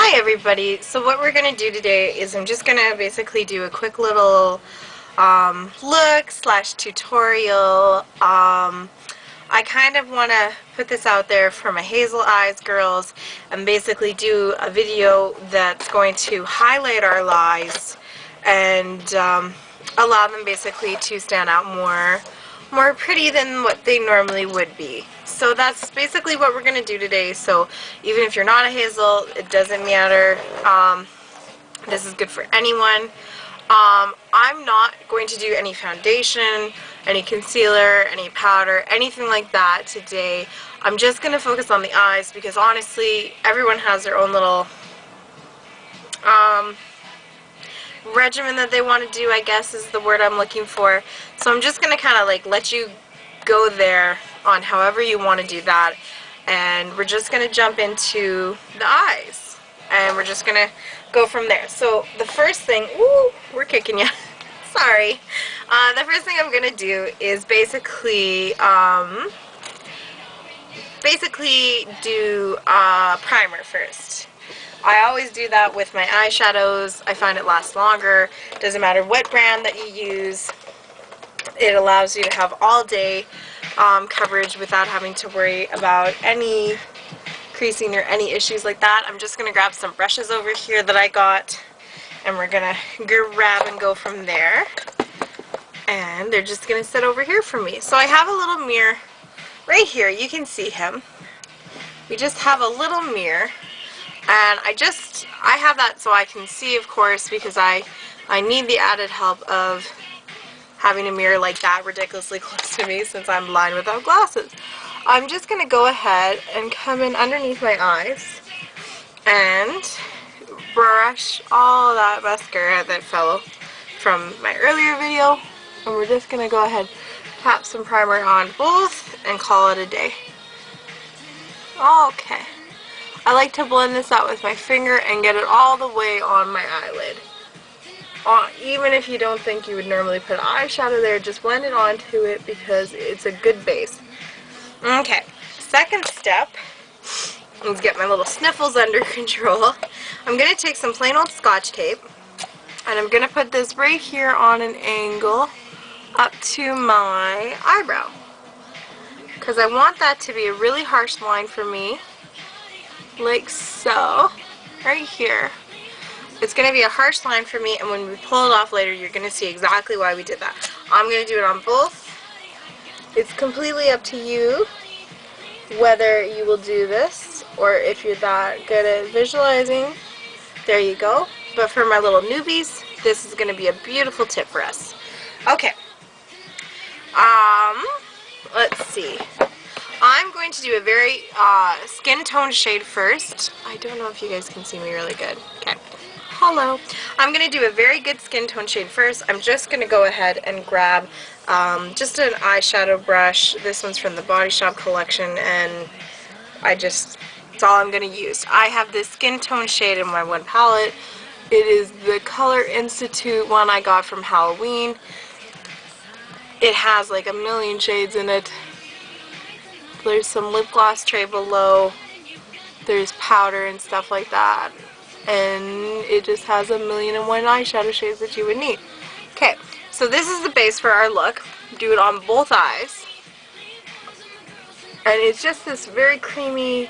Hi everybody. So what we're going to do today is I'm just going to basically do a quick little look slash tutorial. I kind of want to put this out there for my hazel eyes girls and basically do a video that's going to highlight our eyes and allow them basically to stand out more pretty than what they normally would be. So that's basically what we're going to do today. So even if you're not a hazel, it doesn't matter. This is good for anyone. I'm not going to do any foundation, any concealer, any powder, anything like that today. I'm just going to focus on the eyes because honestly, everyone has their own little regimen that they want to do, I guess is the word I'm looking for. So I'm just going to kind of like let you go there on however you want to do that, and we're just going to jump into the eyes and we're just going to go from there. So the first thing, ooh, we're kicking you. Sorry. The first thing I'm going to do is basically do primer first. I always do that with my eyeshadows. I find it lasts longer. Doesn't matter what brand that you use. It allows you to have all day coverage without having to worry about any creasing or any issues like that. I'm just going to grab some brushes over here that I got, and we're going to grab and go from there. And they're just going to sit over here for me. So I have a little mirror right here. You can see him. We just have a little mirror, and I have that so I can see, of course, because I need the added help of having a mirror like that ridiculously close to me since I'm blind without glasses. I'm just going to go ahead and come in underneath my eyes and brush all that mascara that fell from my earlier video, and we're just going to go ahead, tap some primer on both, and call it a day. Okay. I like to blend this out with my finger and get it all the way on my eyelid. Even if you don't think you would normally put eyeshadow there, just blend it onto it because it's a good base. Okay, second step, let's get my little sniffles under control. I'm going to take some plain old Scotch tape, and I'm going to put this right here on an angle up to my eyebrow, because I want that to be a really harsh line for me, like so, right here. It's going to be a harsh line for me, and when we pull it off later, you're going to see exactly why we did that. I'm going to do it on both. It's completely up to you whether you will do this or if you're that good at visualizing. There you go. But for my little newbies, this is going to be a beautiful tip for us. Okay. Let's see. I'm going to do a very skin tone shade first. I don't know if you guys can see me really good. Okay. Hello. I'm going to do a very good skin tone shade first. I'm just going to go ahead and grab just an eyeshadow brush. This one's from the Body Shop collection, and it's all I'm going to use. I have this skin tone shade in my one palette. It is the Color Institute one I got from Halloween. It has like a million shades in it. There's some lip gloss tray below. There's powder and stuff like that. And it just has 1,000,001 eyeshadow shades that you would need. Okay, so this is the base for our look. Do it on both eyes. And it's just this very creamy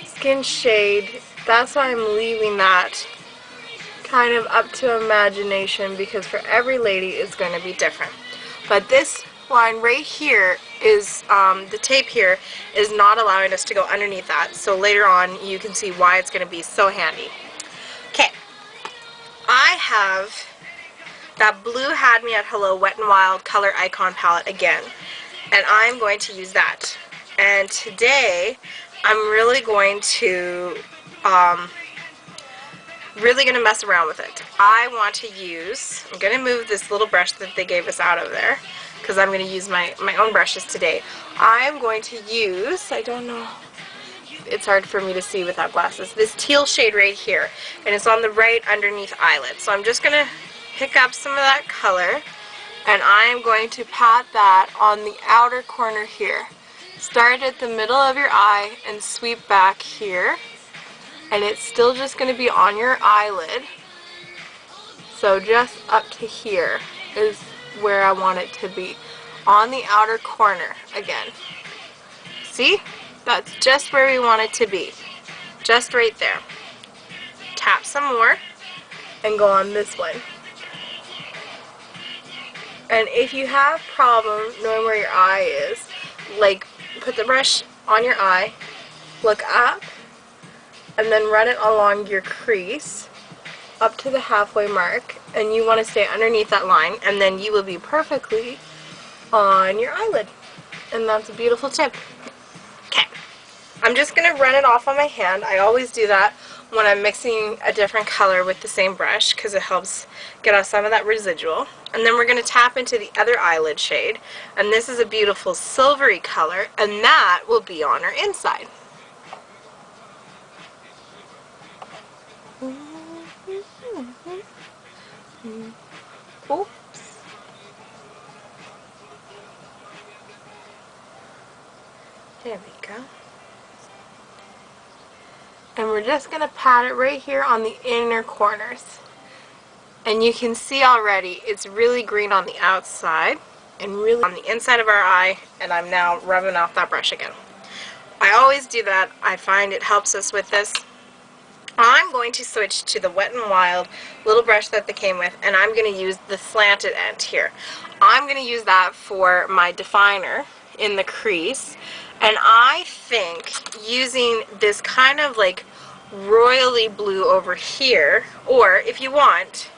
skin shade. That's why I'm leaving that kind of up to imagination, because for every lady it's going to be different. But this line right here is, the tape here is not allowing us to go underneath that. So later on you can see why it's going to be so handy. Okay, I have that Blue Had Me at Hello Wet n Wild Color Icon palette again, and I'm going to use that. And today I'm really going to mess around with it. I'm going to move this little brush that they gave us out of there, because I'm going to use my own brushes today. I'm going to use, I don't know, it's hard for me to see without glasses, this teal shade right here, and it's on the right underneath eyelid. So I'm just going to pick up some of that color, and I am going to pat that on the outer corner here. Start at the middle of your eye and sweep back here, and it's still just going to be on your eyelid. So just up to here is where I want it to be. On the outer corner again. See? That's just where we want it to be. Just right there. Tap some more and go on this one. And if you have problem knowing where your eye is, like put the brush on your eye, look up, and then run it along your crease up to the halfway mark, and you want to stay underneath that line, and then you will be perfectly on your eyelid. And that's a beautiful tip. Okay, I'm just going to run it off on my hand. I always do that when I'm mixing a different color with the same brush because it helps get off some of that residual. And then we're going to tap into the other eyelid shade, and this is a beautiful silvery color, and that will be on our inside. Oops. There we go. And we're just going to pat it right here on the inner corners. And you can see already it's really green on the outside and really on the inside of our eye, and I'm now rubbing off that brush again. I always do that. I find it helps us with this. I'm going to switch to the Wet n Wild little brush that they came with, and I'm going to use the slanted end here. I'm going to use that for my definer in the crease, and I think using this kind of like royally blue over here, or if you want,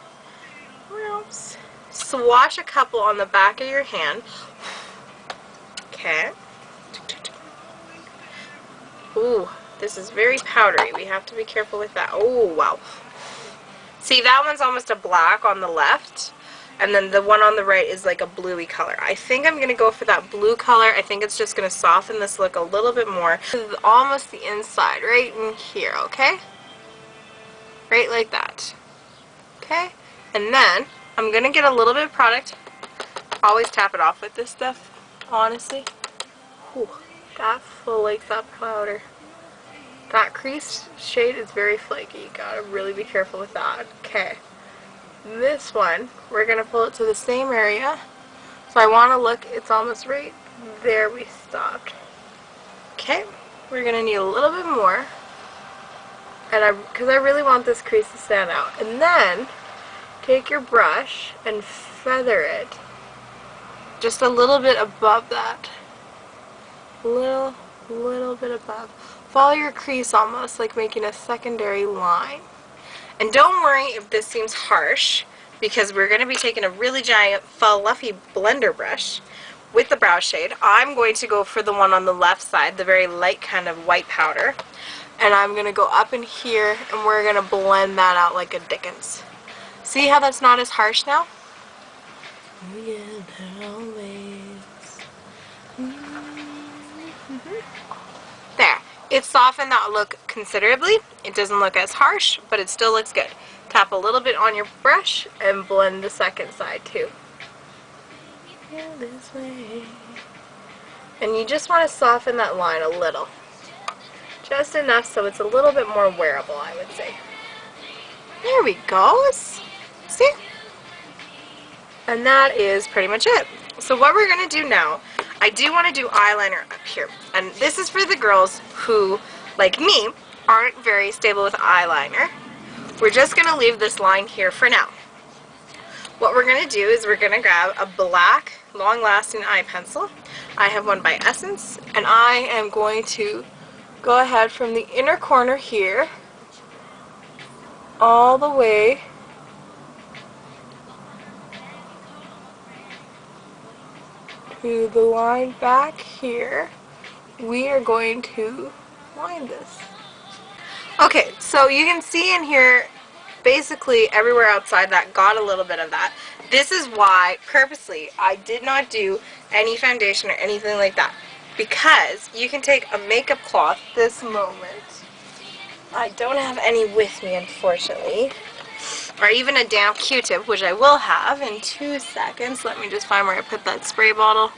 swash a couple on the back of your hand. Okay. Ooh, this is very powdery. We have to be careful with that. Oh, wow. See, that one's almost a black on the left, and then the one on the right is like a bluey color. I think I'm going to go for that blue color. I think it's just going to soften this look a little bit more. This is almost the inside, right in here, okay? Right like that. Okay? And then I'm going to get a little bit of product. Always tap it off with this stuff, honestly. Whew, that flakes that powder. That crease shade is very flaky. You gotta really be careful with that. Okay. This one, we're gonna pull it to the same area. So I wanna look, it's almost right there we stopped. Okay, we're gonna need a little bit more. And because I really want this crease to stand out. And then, take your brush and feather it just a little bit above that. Little bit above. Follow your crease almost like making a secondary line. And don't worry if this seems harsh, because we're going to be taking a really giant fluffy blender brush with the brow shade. I'm going to go for the one on the left side, the very light kind of white powder. And I'm going to go up in here and we're going to blend that out like a Dickens. See how that's not as harsh now? Oh yeah, there always. There. It softened that look considerably. It doesn't look as harsh, but it still looks good. Tap a little bit on your brush and blend the second side too. This way. And you just want to soften that line a little. Just enough so it's a little bit more wearable, I would say. There we go. See? And that is pretty much it. So what we're going to do now, I do want to do eyeliner up here. And this is for the girls who, like me, aren't very stable with eyeliner. We're just going to leave this line here for now. What we're going to do is we're going to grab a black, long-lasting eye pencil. I have one by Essence, and I am going to go ahead from the inner corner here all the way to the line back here. We are going to line this. Okay, so you can see in here basically everywhere outside that got a little bit of that. This is why purposely I did not do any foundation or anything like that, because you can take a makeup cloth this moment. I don't have any with me, unfortunately, or even a damp Q-tip, which I will have in 2 seconds. Let me just find where I put that spray bottle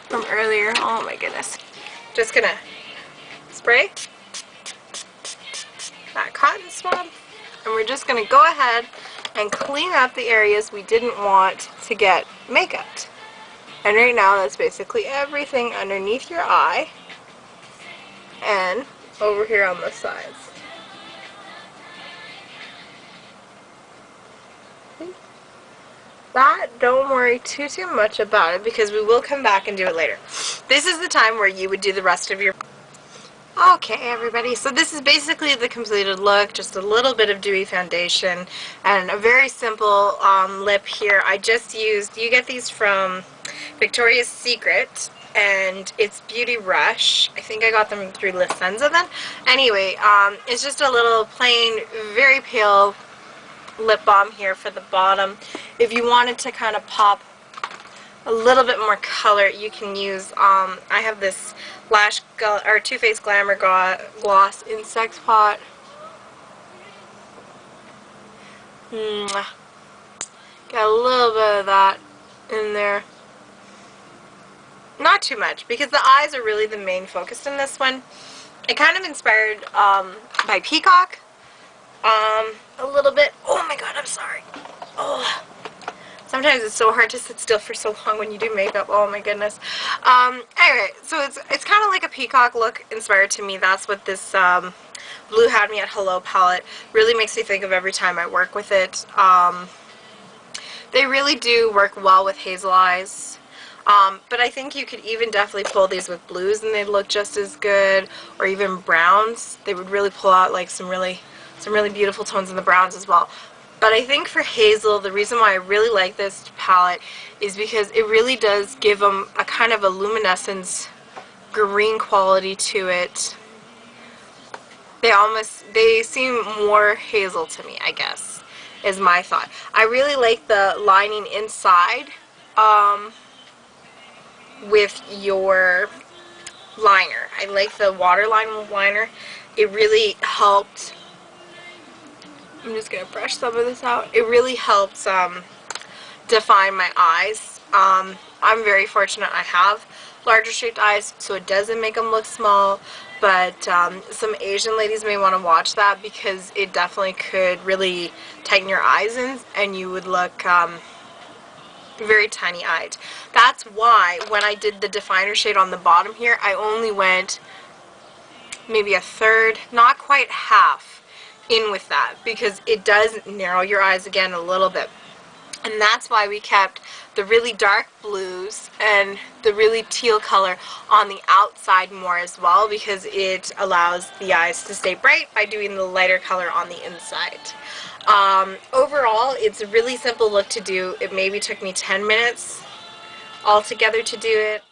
from earlier. Oh my goodness. Just gonna spray. that cotton swab, and we're just going to go ahead and clean up the areas we didn't want to get makeup. And right now that's basically everything underneath your eye and over here on the sides. That, don't worry too much about it because we will come back and do it later. This is the time where you would do the rest of your... Okay, everybody, so this is basically the completed look, just a little bit of dewy foundation and a very simple lip here. I just used, you get these from Victoria's Secret, and it's Beauty Rush. I think I got them through La Senza then. Anyway, it's just a little plain, very pale lip balm here for the bottom. If you wanted to kind of pop a little bit more color, you can use, I have this Too Faced Glamour Gloss in Sex Pot. Got a little bit of that in there. Not too much, because the eyes are really the main focus in this one. It kind of inspired by Peacock. A little bit. Oh my god, I'm sorry. Oh. Sometimes it's so hard to sit still for so long when you do makeup. Oh my goodness. Anyway, so it's kind of like a peacock look inspired to me. That's what this Blue Had Me at Hello palette really makes me think of every time I work with it. They really do work well with hazel eyes. But I think you could even definitely pull these with blues and they'd look just as good, or even browns. They would really pull out like some really beautiful tones in the browns as well. But I think for hazel, the reason why I really like this palette is because it really does give them a kind of a luminescence green quality to it. They seem more hazel to me, I guess, is my thought. I really like the lining inside with your liner. I like the waterline liner. It really helped. I'm just going to brush some of this out. It really helps define my eyes. I'm very fortunate I have larger shaped eyes, so it doesn't make them look small, but some Asian ladies may want to watch that because it definitely could really tighten your eyes in and you would look very tiny-eyed. That's why when I did the definer shade on the bottom here, I only went maybe a third, not quite half, in with that, because it does narrow your eyes again a little bit. And that's why we kept the really dark blues and the really teal color on the outside more as well, because it allows the eyes to stay bright by doing the lighter color on the inside. Overall, it's a really simple look to do. It maybe took me 10 minutes altogether to do it.